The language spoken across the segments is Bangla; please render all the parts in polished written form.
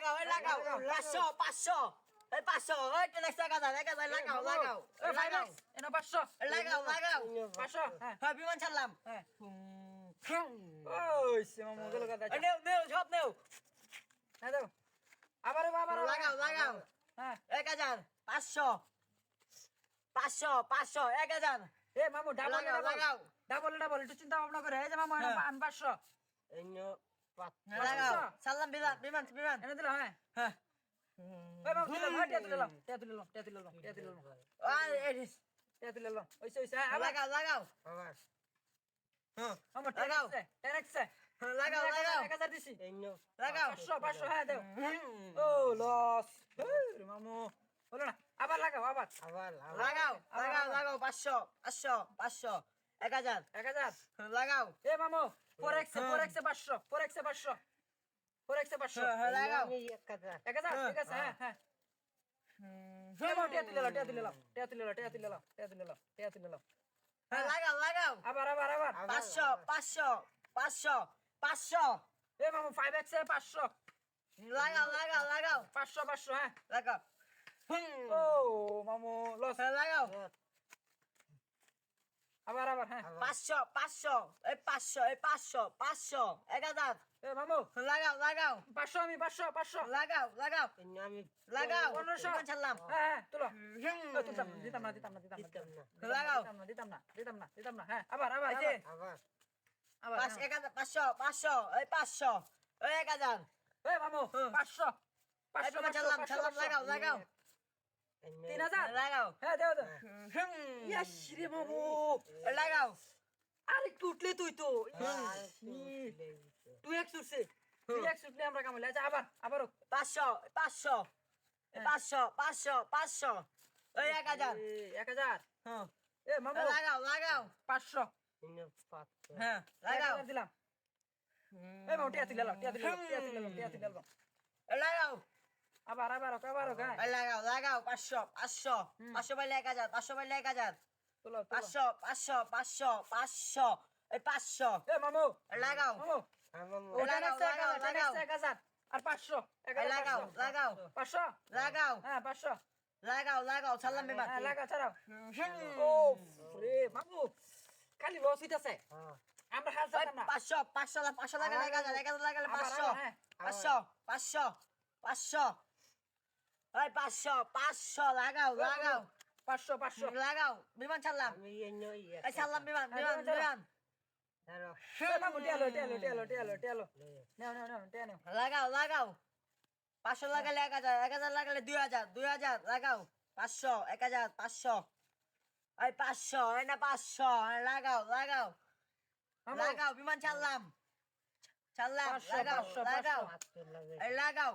লাগাও এই লাগাও 500 500 এই 500 ওই টেনেক্স 1000 লাগাও লাগাও লাগাও এনো 500 লাগাও লাগাও 500 হ্যাঁ হ্যাঁ বিমান ছাড়লাম হ্যাঁ ওই সে মামু গেল কথা নেও নেও সব নেও হ্যাঁ দাও আবার লাগাও লাগাও হ্যাঁ 1000 500 500 500 1000 এ মামু ডাবল লাগাও লাগাও ডাবল একটু চিন্তা ভাবনা করে এই যে মামু এনো 500 লাগাও সালাম বিমান বিমান বিমান এনে দিল হ্যাঁ হ্যাঁ ওই মামু দিলাম হ্যাঁ টিয়া তুললাম ওই লাগাও লাগাও হ্যাঁ মামু লাগাও। টেনেক্সে লাগাও লাগাও 1000 দিছি লাগাও 500 হ্যাঁ দাও ও লস মামু বলো না আবার লাগাও আবার লাগাও লাগাও লাগাও 500 500 500 1000 1000 লাগাও এ মামু 4x 500 লাগাও 1000 ঠিক আছে হ্যাঁ হ্যাঁ মামু টিয়া তুলে লাও লাগাও লাগাও আবার 500 500 500 500 এ মামু 5x 500 লাগাও লাগাও লাগাও 500 হ্যাঁ লাগাও ও মামু লস লাগাও আবার হ্যাঁ 500 500 এই 500 এই 500 500 1000 এ মামু লাগাও লাগাও 500 আমি 500 লাগাও লাগাও লাগাও 1500 ছাড়লাম হ্যাঁ তুলো দিতাম না লাগাও দিতাম না হ্যাঁ আবার এই যে আবার 500 500 এই 500 এই 1000 এ মামু 500 ছাড়লাম ছাড়লাম লাগাও লাগাও 3000 লাগাও হ্যাঁ দাও ইয়েস রে মামু লাগাও আরে টুটলে তুই তো 2x উঠছে 2x উঠলে আমরা কামাইলে আচ্ছা আবার 500 500 500 500 500 এই 1000 1000 হ্যাঁ এ মামু লাগাও লাগাও 500 হ্যাঁ লাগাও দিলাম এ মামু টিয়া দিলাম লাগাও আবার গায় লাগাও লাগাও 500 500 500 বাইলে 1000 500 বাইলে 1000 তুলো 500 500 500 500 এই 500 এ মামু লাগাও ও লাগাও লাগাও লাগাও 1000 আর 500 লাগাও লাগাও 500 লাগাও হ্যাঁ 500 লাগাও লাগাও ছাড়লাম বিমান হ্যাঁ লাগা ছাড়াও ও রে মামু খালি লস হইতাছে আমরা হাল ছাড়তাম না 500 500 লাগালে 1000 লাগালে 500 হ্যাঁ 500 500 500 এই 500 500 লাগাও লাগাও 500 লাগাও বিমান ছাড়লাম এই ছাড়লাম বিমান বিমান বিমান মামু টিয়ালো নাও লাগাও লাগাও 500 লাগালে 1000 1000 লাগালে 2000 2000 লাগাও 500 1000 500 এই 500 এই না 500 লাগাও লাগাও লাগাও বিমান ছাড়লাম ছাড়লাম লাগাও 500 লাগাও এই লাগাও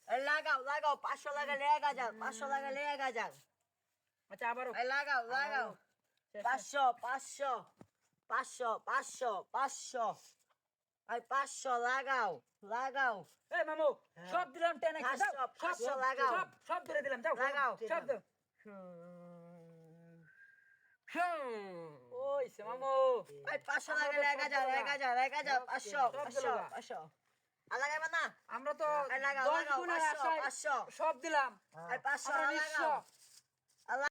এই লাগাও লাগাও 500 লাগালে 1000 500 লাগালে 1000 আচ্ছা আবারও এই লাগাও লাগাও 500 500 500 500 500 এই 500 লাগাও লাগাও এই মামু সব দিলাম 10x দাও 500 লাগাও সব ধরে দিলাম যাও লাগাও সব দাও ওই সে মামু এই 500 লাগালে 1000 1000 1000 500 500 500 আর লাগাইবা না আমরা তো এই লাগাও 10 লাগাও গুণের 500 আশায় 500 সব দিলাম এই 500 আমরা লাগাও 100